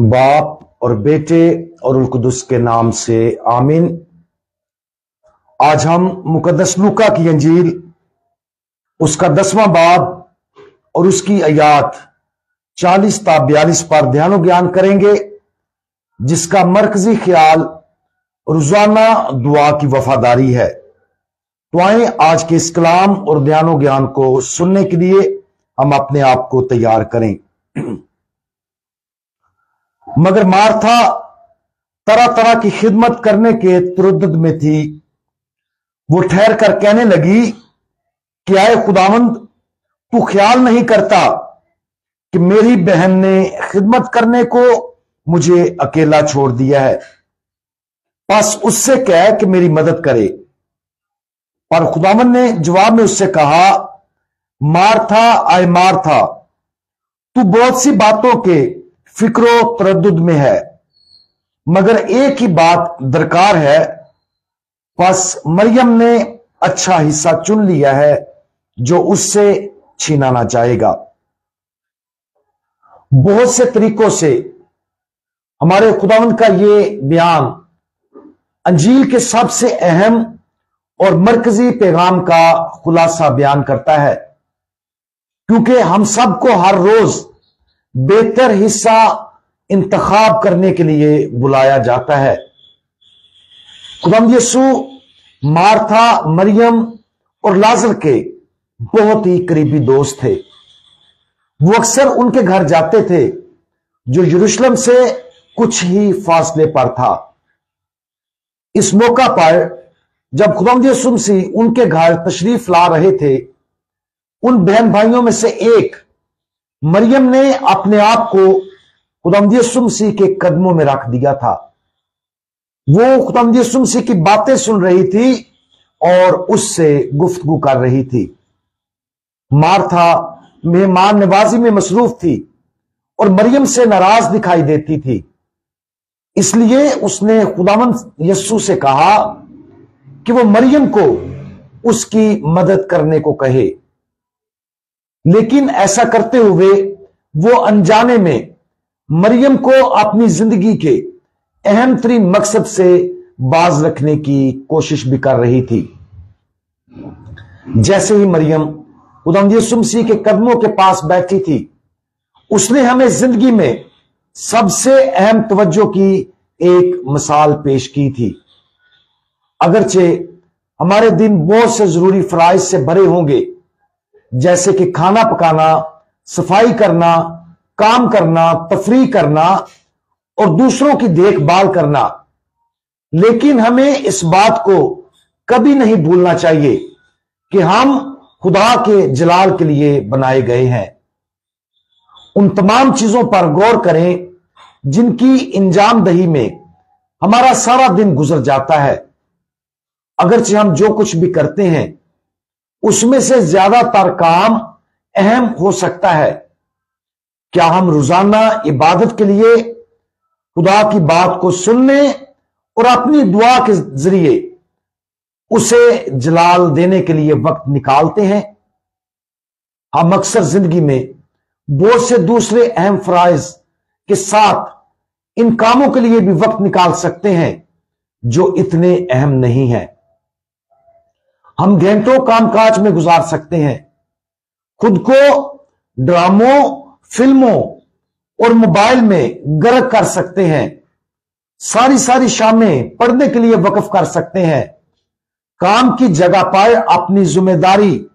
बाप और बेटे और रूह कुदुस के नाम से आमीन। आज हम मुकद्दस लूका की अंजील उसका 10वां बाब और उसकी आयात 40 ता 42 पर ध्यान ज्ञान करेंगे, जिसका मरकजी ख्याल रोजाना दुआ की वफादारी है। तो आए आज के इस कलाम और ध्यान ज्ञान को सुनने के लिए हम अपने आप को तैयार करें। मगर मार्था तरह तरह की खिदमत करने के तरद्दुद में थी। वो ठहर कर कहने लगी कि आए खुदावंद, तू ख्याल नहीं करता कि मेरी बहन ने खिदमत करने को मुझे अकेला छोड़ दिया है। बस उससे कह कि मेरी मदद करे। पर खुदावंद ने जवाब में उससे कहा, मार्था आए मार्था, तू बहुत सी बातों के फिक्रो तरद्दुद में है, मगर एक ही बात दरकार है। बस मरियम ने अच्छा हिस्सा चुन लिया है जो उससे छीना ना जाएगा। बहुत से तरीकों से हमारे खुदावंद का ये बयान अंजील के सबसे अहम और मरकजी पैगाम का खुलासा बयान करता है, क्योंकि हम सबको हर रोज बेहतर हिस्सा इंतखाब करने के लिए बुलाया जाता है। खुदावंद यीशु मार्था, मरियम और लाजर के बहुत ही करीबी दोस्त थे। वो अक्सर उनके घर जाते थे जो यरूशलेम से कुछ ही फासले पर था। इस मौका पर जब खुदावंद यीशु मसीह उनके घर तशरीफ ला रहे थे, उन बहन भाइयों में से एक मरियम ने अपने आप को खुदावंद यीशु मसीह के कदमों में रख दिया था। वो खुदावंद यीशु मसीह की बातें सुन रही थी और उससे गुफ्तगू कर रही थी। मार्था मेहमान नवाजी में मसरूफ थी और मरियम से नाराज दिखाई देती थी। इसलिए उसने खुदावंद यीशु से कहा कि वो मरियम को उसकी मदद करने को कहे। लेकिन ऐसा करते हुए वो अनजाने में मरियम को अपनी जिंदगी के अहम तरीन मकसद से बाज रखने की कोशिश भी कर रही थी। जैसे ही मरियम खुदावंद यीशु मसीह के कदमों के पास बैठी थी, उसने हमें जिंदगी में सबसे अहम तवज्जो की एक मिसाल पेश की थी। अगरचे हमारे दिन बहुत से जरूरी फराइज से भरे होंगे, जैसे कि खाना पकाना, सफाई करना, काम करना, तफरीह करना और दूसरों की देखभाल करना, लेकिन हमें इस बात को कभी नहीं भूलना चाहिए कि हम खुदा के जलाल के लिए बनाए गए हैं। उन तमाम चीजों पर गौर करें जिनकी इंजाम दही में हमारा सारा दिन गुजर जाता है। अगरचे हम जो कुछ भी करते हैं उसमें से ज्यादातर काम अहम हो सकता है। क्या हम रोजाना इबादत के लिए खुदा की बात को सुनने और अपनी दुआ के जरिए उसे जलाल देने के लिए वक्त निकालते हैं? हम अक्सर जिंदगी में बहुत से दूसरे अहम फराइज के साथ इन कामों के लिए भी वक्त निकाल सकते हैं जो इतने अहम नहीं हैं। हम घंटों कामकाज में गुजार सकते हैं, खुद को ड्रामों, फिल्मों और मोबाइल में गर्क कर सकते हैं, सारी सारी शामें पढ़ने के लिए वक्फ कर सकते हैं, काम की जगह पर अपनी जिम्मेदारी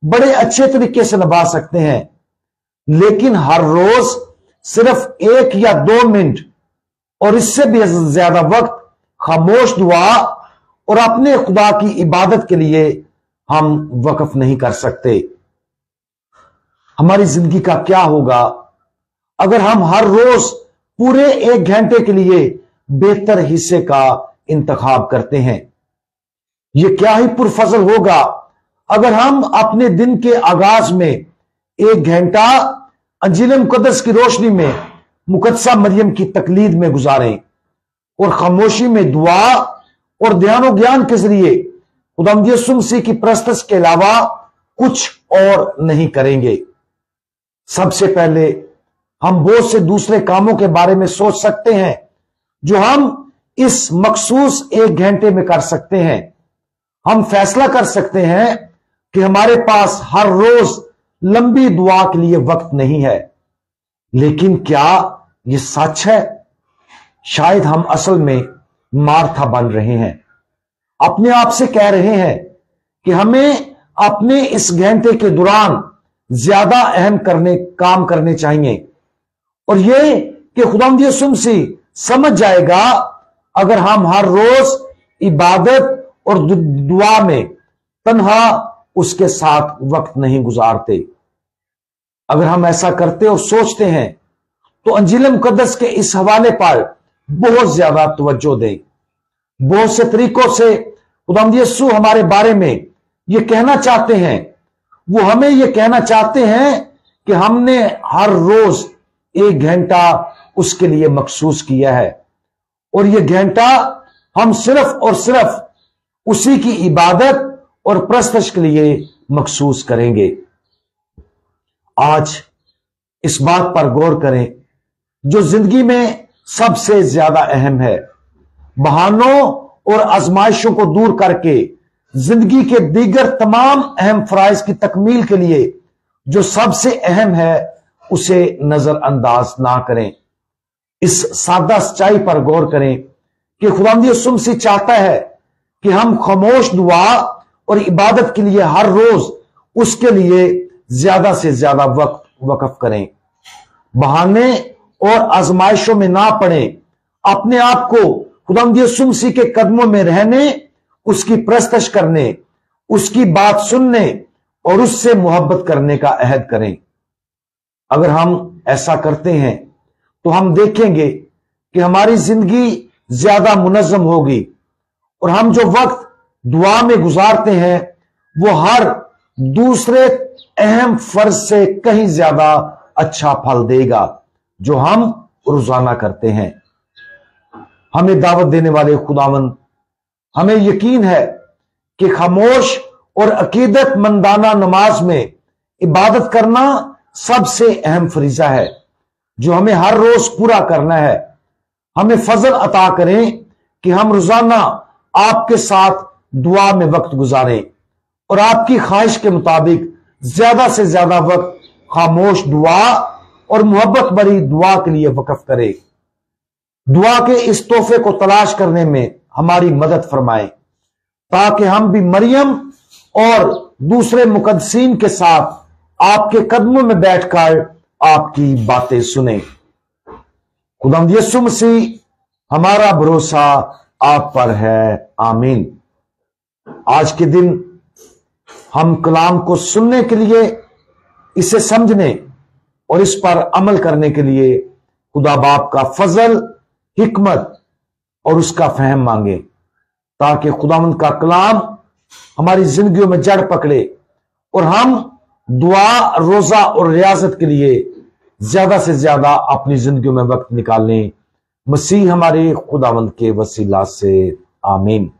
बड़े अच्छे तरीके से निभा सकते हैं। लेकिन हर रोज सिर्फ 1 या 2 मिनट और इससे भी ज्यादा वक्त खामोश दुआ और अपने खुदा की इबादत के लिए हम वक्फ नहीं कर सकते। हमारी जिंदगी का क्या होगा अगर हम हर रोज पूरे 1 घंटे के लिए बेहतर हिस्से का इंतखाब करते हैं? यह क्या ही पुरफजल होगा अगर हम अपने दिन के आगाज में 1 घंटा अंजील मुकद्दस की रोशनी में मुकद्दसा मरियम की तकलीद में गुजारें और खामोशी में दुआ और ध्यान ज्ञान के जरिए खुदावंद यीशु मसीह की परस्तश के अलावा कुछ और नहीं करेंगे। सबसे पहले हम बहुत से दूसरे कामों के बारे में सोच सकते हैं जो हम इस मखसूस 1 घंटे में कर सकते हैं। हम फैसला कर सकते हैं कि हमारे पास हर रोज लंबी दुआ के लिए वक्त नहीं है, लेकिन क्या यह सच है? शायद हम असल में मार्था बन रहे हैं, अपने आप से कह रहे हैं कि हमें अपने इस घंटे के दौरान ज्यादा अहम काम करने चाहिए, और यह कि खुदावंद यीशु मसीह समझ जाएगा अगर हम हर रोज इबादत और दुआ में तन्हा उसके साथ वक्त नहीं गुजारते। अगर हम ऐसा करते और सोचते हैं तो अंजील मुकद्दस के इस हवाले पर बहुत ज्यादा तवज्जो दें। बहुत से तरीकों से खुदावंद यीशु हमारे बारे में यह कहना चाहते हैं, वो हमें यह कहना चाहते हैं कि हमने हर रोज 1 घंटा उसके लिए मखसूस किया है, और यह घंटा हम सिर्फ और सिर्फ उसी की इबादत और प्रस्तश के लिए मखसूस करेंगे। आज इस बात पर गौर करें जो जिंदगी में सबसे ज्यादा अहम है। बहानों और आजमाइशों को दूर करके जिंदगी के दीगर तमाम अहम फराइज की तकमील के लिए जो सबसे अहम है उसे नजरअंदाज ना करें। इस सादा सच्चाई पर गौर करें कि खुदावंद यीशु मसीह चाहता है कि हम खामोश दुआ और इबादत के लिए हर रोज उसके लिए ज्यादा से ज्यादा वक्त वक्फ करें। बहाने और आजमाइशों में ना पड़े, अपने आप को खुदावंद यीशु मसीह के कदमों में रहने, उसकी प्रस्तश करने, उसकी बात सुनने और उससे मोहब्बत करने का अहद करें। अगर हम ऐसा करते हैं तो हम देखेंगे कि हमारी जिंदगी ज्यादा मुनज़्ज़म होगी, और हम जो वक्त दुआ में गुजारते हैं वो हर दूसरे अहम फर्ज से कहीं ज्यादा अच्छा फल देगा जो हम रोजाना करते हैं। हमें दावत देने वाले खुदावंद, हमें यकीन है कि खामोश और अकीदतमंदाना नमाज में इबादत करना सबसे अहम फरीजा है जो हमें हर रोज पूरा करना है। हमें फजल अता करें कि हम रोजाना आपके साथ दुआ में वक्त गुजारें और आपकी ख्वाहिश के मुताबिक ज्यादा से ज्यादा वक्त खामोश दुआ और मोहब्बत भरी दुआ के लिए वक्फ करें। दुआ के इस तोहफे को तलाश करने में हमारी मदद फरमाएं ताकि हम भी मरियम और दूसरे मुकद्दसीन के साथ आपके कदमों में बैठकर आपकी बातें सुने। खुदावंद यीशु मसीह हमारा भरोसा आप पर है। आमीन। आज के दिन हम कलाम को सुनने के लिए, इसे समझने और इस पर अमल करने के लिए खुदा बाप का फजल, हिकमत और उसका फहम मांगे ताकि खुदावंद का कलाम हमारी जिंदगियों में जड़ पकड़े और हम दुआ, रोजा और रियाजत के लिए ज्यादा से ज्यादा अपनी जिंदगियों में वक्त निकालें। मसीह हमारे खुदावंद के वसीला से। आमीन।